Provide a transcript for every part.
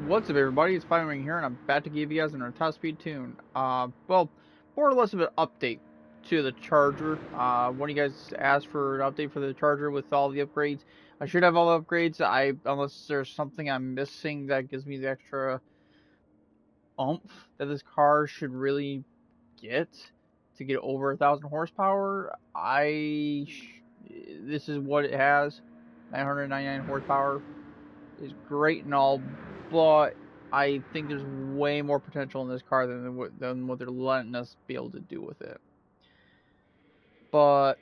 What's up, everybody? It's Firing here, and I'm about to give you guys an top speed tune. Well, more or less of an update to the Charger. One of you guys asked for an update for the Charger with all the upgrades. I should have all the upgrades. Unless there's something I'm missing that gives me the extra oomph that this car should really get to get over 1,000 horsepower. This is what it has. 999 horsepower is great and all, but I think there's way more potential in this car than what they're letting us be able to do with it. But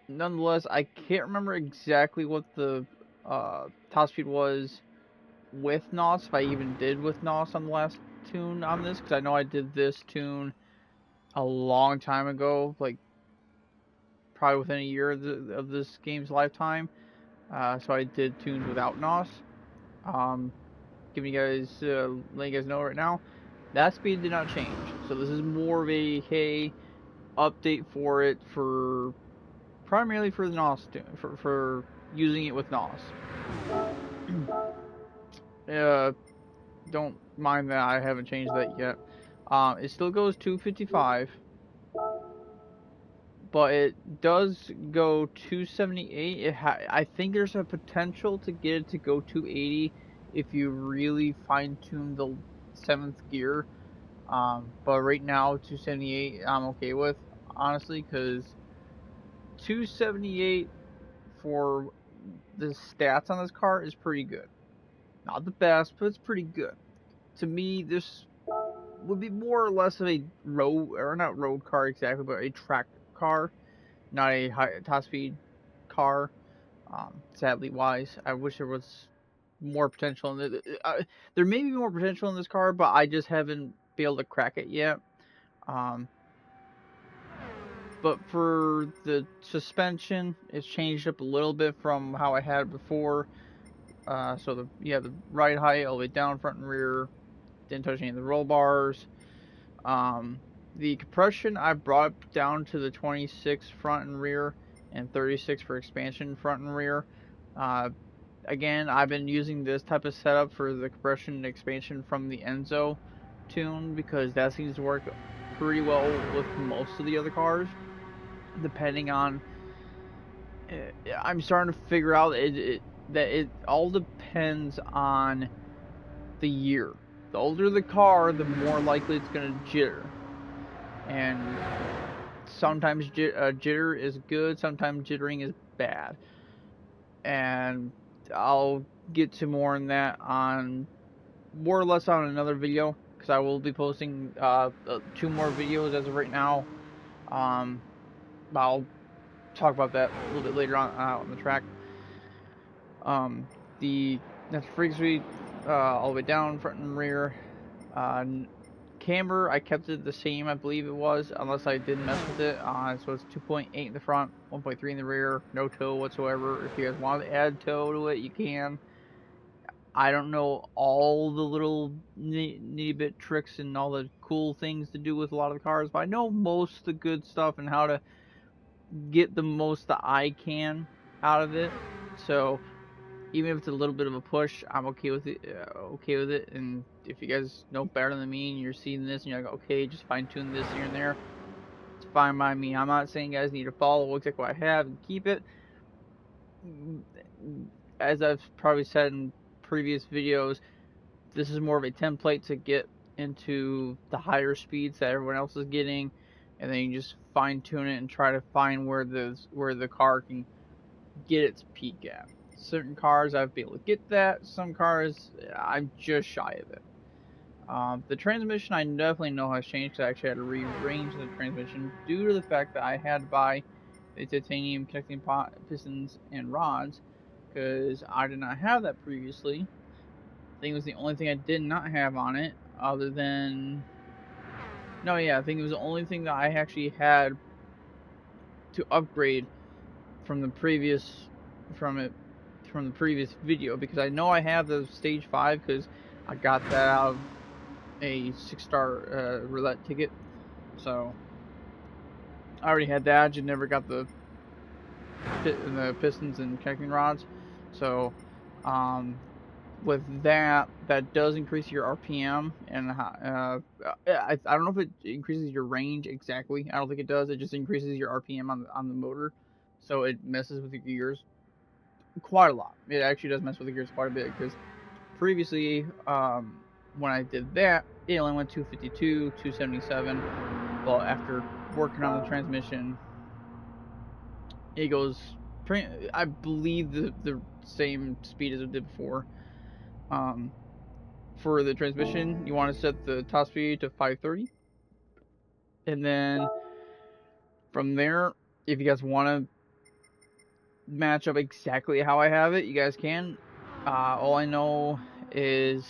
nonetheless, I can't remember exactly what the top speed was with NOS, if I even did with NOS on the last tune on this, because I know I did this tune a long time ago, like probably within a year of this game's lifetime. So I did tunes without NOS. Giving you guys, letting you guys know right now, that speed did not change. So this is more of a hey update for it, for primarily for the NOS for using it with NOS. Don't mind that I haven't changed that yet. It still goes 255, but it does go 278. I think there's a potential to get it to go 280 if you really fine tune the 7th gear. But right now 278 I'm okay with, honestly, because 278 for the stats on this car is pretty good. Not the best, but it's pretty good. To me, this would be more or less of a road, or not road car exactly, but a track car, not a high top speed car. Sadly wise, I wish there was more potential in it. There may be more potential in this car, but I just haven't been able to crack it yet. Um, but for the suspension, it's changed up a little bit from how I had it before. So you have the ride height all the way down, front and rear. Didn't touch any of the roll bars. The compression I brought down to the 26 front and rear, and 36 for expansion front and rear. Uh, Again, I've been using this type of setup for the compression and expansion from the Enzo tune, because that seems to work pretty well with most of the other cars. Depending on, I'm starting to figure out that it all depends on the year. The older the car, the more likely it's going to jitter. And sometimes jitter is good, sometimes jittering is bad. And I'll get to more on that on more or less on another video, because I will be posting 2 more videos as of right now. I'll talk about that a little bit later on the track. The frequency all the way down, front and rear. Camber, I kept it the same, I believe it was, unless I did mess with it. So it's 2.8 in the front, 1.3 in the rear, no toe whatsoever. If you guys want to add toe to it, you can. I don't know all the little nitty-bit tricks and all the cool things to do with a lot of the cars, but I know most of the good stuff and how to get the most that I can out of it. So even if it's a little bit of a push, I'm okay with it. And if you guys know better than me and you're seeing this and you're like, okay, just fine tune this here and there, it's fine by me. I'm not saying you guys need to follow exactly what I have and keep it. As I've probably said in previous videos, this is more of a template to get into the higher speeds that everyone else is getting, and then you just fine tune it and try to find where the car can get its peak at. Certain cars I've been able to get that. Some cars I'm just shy of it. The transmission I definitely know has changed, because I actually had to rearrange the transmission due to the fact that I had to buy the titanium connecting pistons and rods, because I did not have that previously. I think it was the only thing I did not have on it, other than... No, yeah, I think it was the only thing that I actually had to upgrade from the previous video, because I know I have the stage 5, because I got that out of a 6-star roulette ticket. So I already had that. I just never got the pistons and connecting rods. So with that, that does increase your RPM, and I don't know if it increases your range exactly. I don't think it does. It just increases your RPM on the motor, so it messes with your gears quite a lot. It actually does mess with the gears quite a bit because previously, when I did that, it only went 252, 277. But after working on the transmission, it goes I believe the same speed as it did before. For the transmission, you want to set the top speed to 530, and then from there, if you guys want to match up exactly how I have it, you guys can. All I know is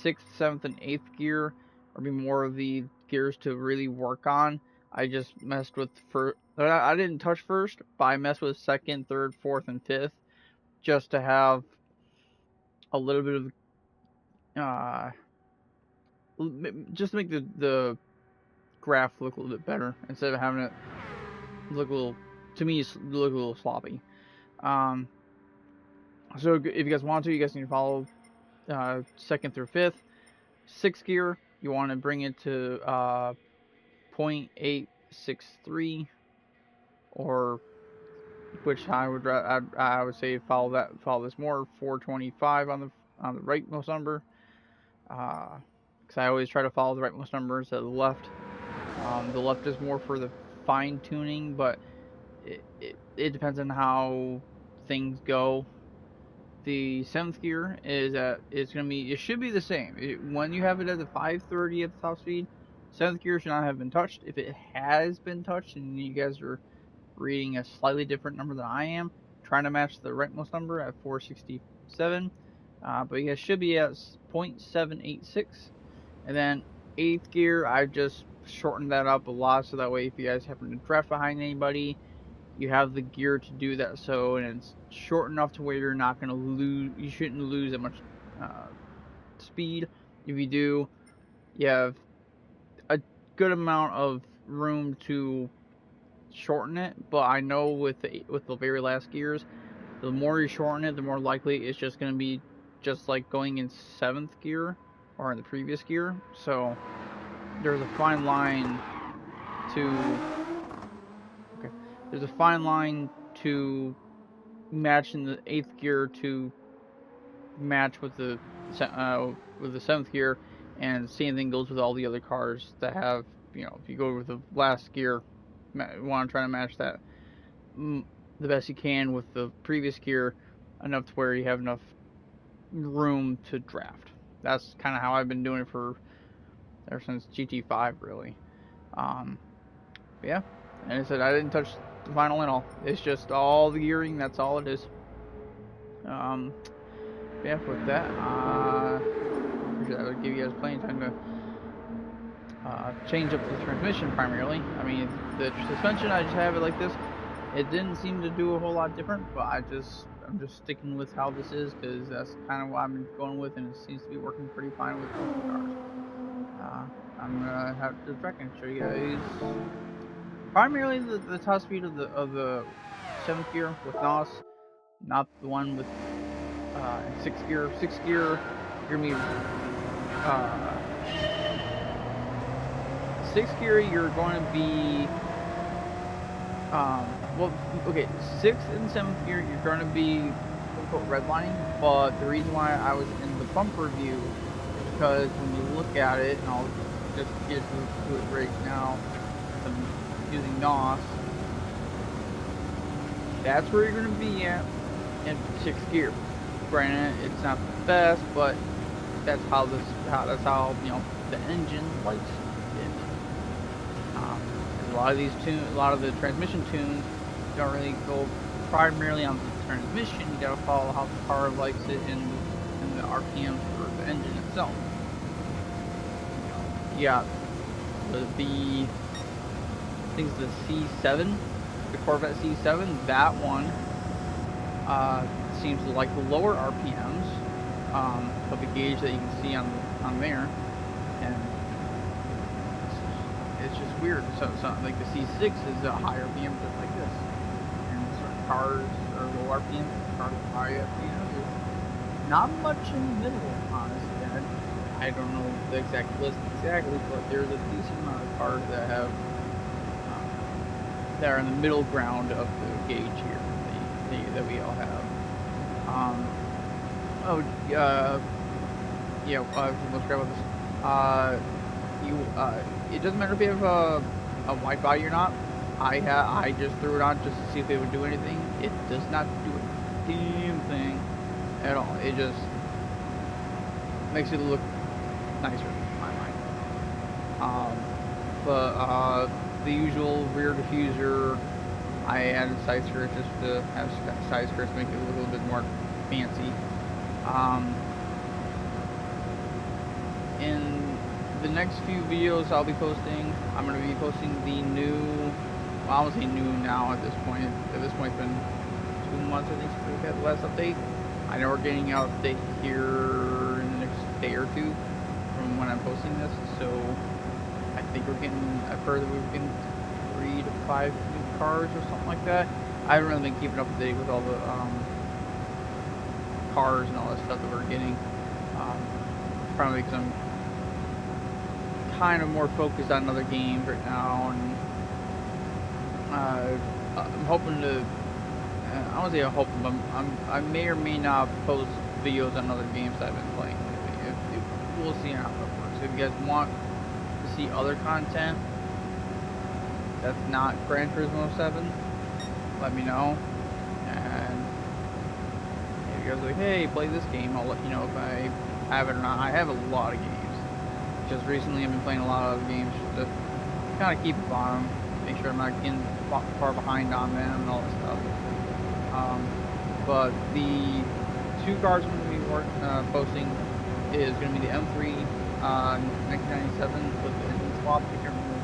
6th, 7th, and 8th gear are be more of the gears to really work on. I just messed with first. I didn't touch first, but I messed with 2nd, 3rd, 4th, and 5th just to have a little bit of just to make the graph look a little bit better instead of having it look a little, to me, look a little sloppy. So if you guys want to, you guys need to follow 2nd through 5th. 6th gear, you want to bring it to 0.863, or which I would say follow this more, 425 on the rightmost number. Because I always try to follow the rightmost number instead of the left. The left is more for the fine tuning, but it depends on how things go. The 7th gear it should be the same. When you have it at the 530 at the top speed, 7th gear should not have been touched. If it has been touched and you guys are reading a slightly different number than I am, trying to match the rightmost number at 467, but you guys should be at 0.786. And then 8th gear, I just shortened that up a lot so that way if you guys happen to draft behind anybody, you have the gear to do that, so, and it's short enough to where you're not going to lose, you shouldn't lose that much speed. If you do, you have a good amount of room to shorten it, but I know with the very last gears, the more you shorten it, the more likely it's just going to be just like going in 7th gear or in the previous gear. So there's a fine line to match in the 8th gear to match with the 7th gear, and the same thing goes with all the other cars that have, if you go with the last gear, you want to try to match that the best you can with the previous gear, enough to where you have enough room to draft. That's kind of how I've been doing it ever since GT5, really. Yeah, and I said I didn't touch the final and all. It's just all the gearing. That's all it is. Yeah, with that, appreciate that. I would give you guys plenty of time to change up the transmission primarily. I mean, the suspension, I just have it like this. It didn't seem to do a whole lot different, but I'm just sticking with how this is because that's kind of what I've been going with, and it seems to be working pretty fine with both the cars. I'm gonna have to track and show you guys primarily the top speed of the 7th gear with NOS, not the one with 6th gear. 6th gear, you're gonna be 6th gear. You're going to be well, okay. 6th and 7th gear, you're going to be quote unquote redlining. But the reason why I was in the bump review is because when you look at it, and I'll just get to it right now, I'm using NOS. That's where you're going to be at in 6th gear. Granted, it's not the best, but that's how the engine likes it. A lot of the transmission tunes don't really go primarily on the transmission. You gotta follow how the car likes it in the RPM for the engine itself. You got the I think it's the C7, the Corvette C7. That one seems to like the lower RPMs of the gauge that you can see on there, and it's just weird. So like the C6 is a higher RPM just like this, and certain cars are low RPM, cars are high RPM is not much in the middle, honestly. I don't know the exact list exactly, but there's a decent amount of cars that have that are in the middle ground of the gauge here that we all have. Oh, yeah. Let's grab this. It doesn't matter if you have a white body or not. I just threw it on just to see if it would do anything. It does not do a damn thing at all. It just makes it look nicer in my mind. But the usual rear diffuser, I added side skirts just to have side skirts make it look a little bit more fancy. In the next few videos I'll be posting, I'm going to be posting the new, well, I won't say new now at this point. At this point, it's been 2 months, I think, since we had the last update. I know we're getting an update here in the next day or two from when I'm posting this, so I think we're getting, I've heard that we're getting 3 to 5 new cars or something like that. I haven't really been keeping up to date with all the cars and all that stuff that we're getting. Probably because I'm kind of more focused on other games right now, and I'm hoping to. I won't say I'm hoping, but I may or may not post videos on other games that I've been playing lately. We'll see how that works. If you guys want to see other content that's not Gran Turismo 7, let me know. And if you guys are like, hey, play this game, I'll let you know if I have it or not. I have a lot of games. Just recently I've been playing a lot of other games just to kind of keep up on them, make sure I'm not getting far behind on them and all that stuff. But the 2 cars I'm going to be posting is going to be the M3 1997 with the engine swap. I can't remember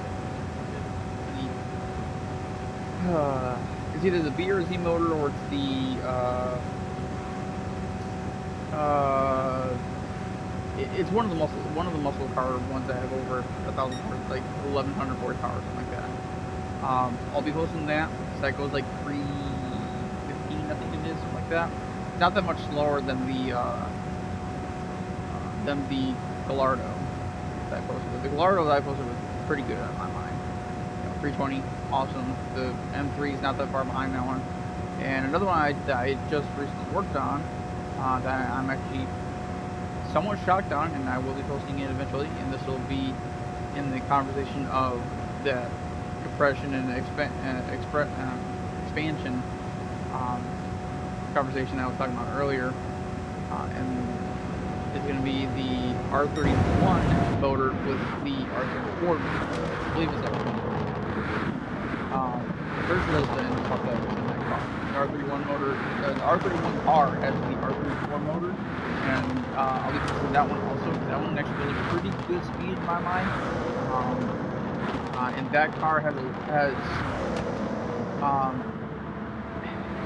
it's either the B or Z motor, or it's the it's one of the muscle car ones that have over 1,000 horsepower, like 1,100 horsepower, something like that. I'll be posting that. So that goes like 315, I think it is, something like that. Not that much slower than the Gallardo that I posted. But the Gallardo that I posted was pretty good in my mind. 320, awesome. The M3 is not that far behind that one. And another one that I just recently worked on that I'm actually somewhat shocked on, and I will be posting it eventually, and this will be in the conversation of that compression and expansion conversation I was talking about earlier, and it's going to be the R31 motor with the R34 motor. I believe it's that one. First of all, the engine swap that was in that car. The R31 motor, the R31R has the R34 motor, and I'll be posting that one also. That one actually has a pretty good speed in my mind. And that car has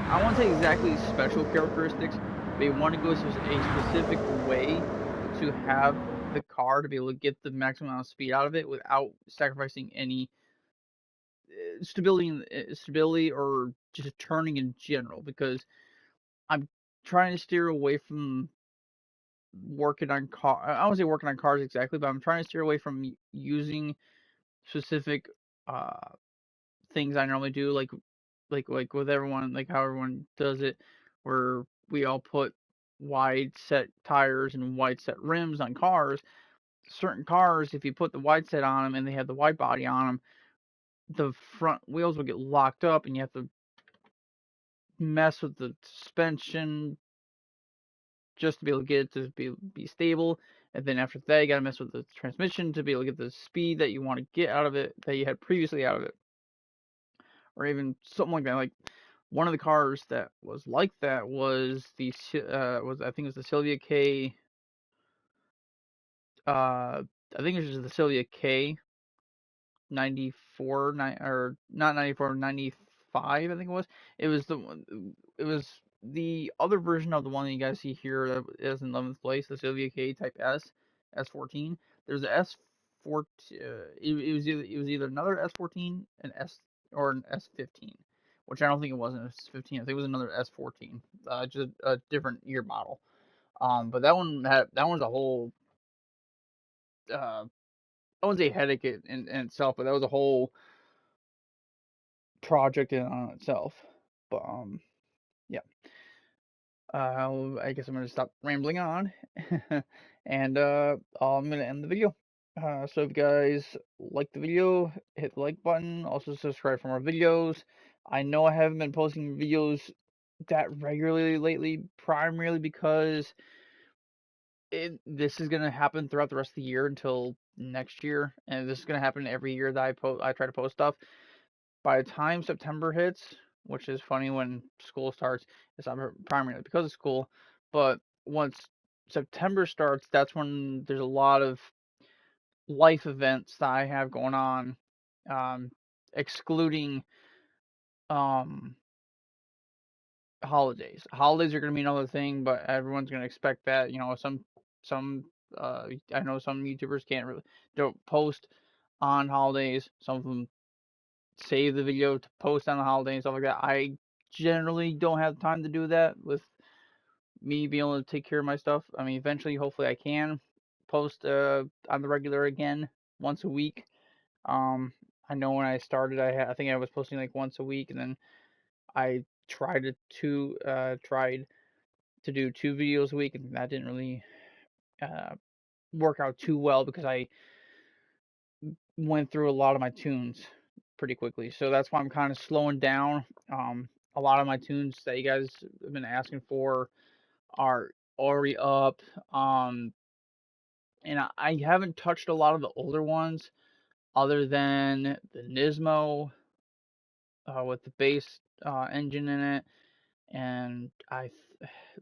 I won't say exactly special characteristics, but you want to go a specific way to have the car to be able to get the maximum amount of speed out of it without sacrificing any stability or just turning in general, because I'm trying to steer away from working on I don't say working on cars exactly, but I'm trying to steer away from using specific things I normally do, like with everyone, like how everyone does it, where we all put wide set tires and wide set rims on cars. Certain cars, if you put the wide set on them and they have the wide body on them, the front wheels will get locked up, and you have to mess with the suspension just to be able to get it to be stable. And then after that, you got to mess with the transmission to be able to get the speed that you want to get out of it, that you had previously out of it, or even something like that. Like one of the cars that was like that was I think it was the Sylvia K. I think it was just the Sylvia K 94, or not 94, 95, I think it was. It was the one. It was the other version of the one that you guys see here that is in 11th place, the Sylvia K Type S, S14. There's a S14. It was either another S14, or an S15, which I don't think it was an S15. I think it was another S14, just a different year model. But that one's a whole uh I wouldn't say headache in itself, but that was a whole project in on itself. But yeah. I guess I'm gonna stop rambling on, and I'm gonna end the video. So if you guys like the video, hit the like button. Also subscribe for more videos. I know I haven't been posting videos that regularly lately, primarily because this is gonna happen throughout the rest of the year until next year, and this is gonna happen every year that I try to post stuff. By the time September hits, which is funny when school starts, it's not primarily because of school, but once September starts, that's when there's a lot of life events that I have going on, um, excluding um, holidays. Holidays are going to be another thing, but everyone's going to expect that. Some I know some YouTubers can't really don't post on holidays. Some of them save the video to post on the holiday and stuff like that. I generally don't have time to do that with me being able to take care of my stuff. I mean, eventually, hopefully, I can post on the regular again once a week. Um, I know when I started, I think I was posting like once a week, and then I tried to do 2 videos a week, and that didn't really uh, work out too well because I went through a lot of my tunes pretty quickly. So that's why I'm kind of slowing down. A lot of my tunes that you guys have been asking for are already up. And I haven't touched a lot of the older ones other than the Nismo with the bass engine in it, and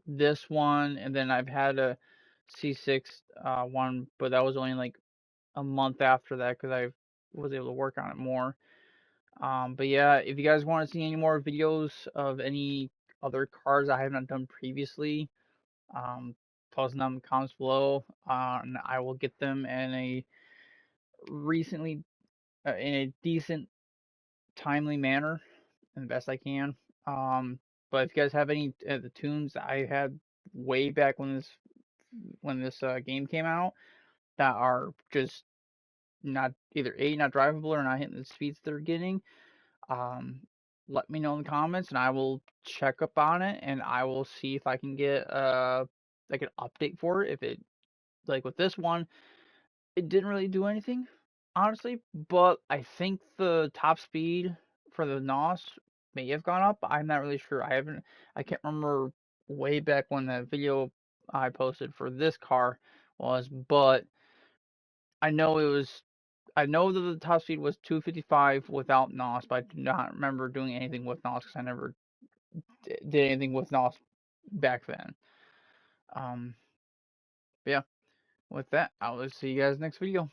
this one, and then I've had a C6 one, but that was only like a month after that because I was able to work on it more. But yeah, if you guys want to see any more videos of any other cars I have not done previously, um, post them in the comments below, and I will get them recently in a decent, timely manner, and the best I can. Um, but if you guys have any the tunes I had way back when this game came out that are just not either not drivable or not hitting the speeds they're getting, um, let me know in the comments and I will check up on it and I will see if I can get like an update for it. If it like with this one, it didn't really do anything, honestly, but I think the top speed for the NOS may have gone up. I'm not really sure. I can't remember way back when the video I posted for this car was, but I know it was I know that the top speed was 255 without NOS, but I do not remember doing anything with NOS because I never did anything with NOS back then. But yeah, with that, I will see you guys next video.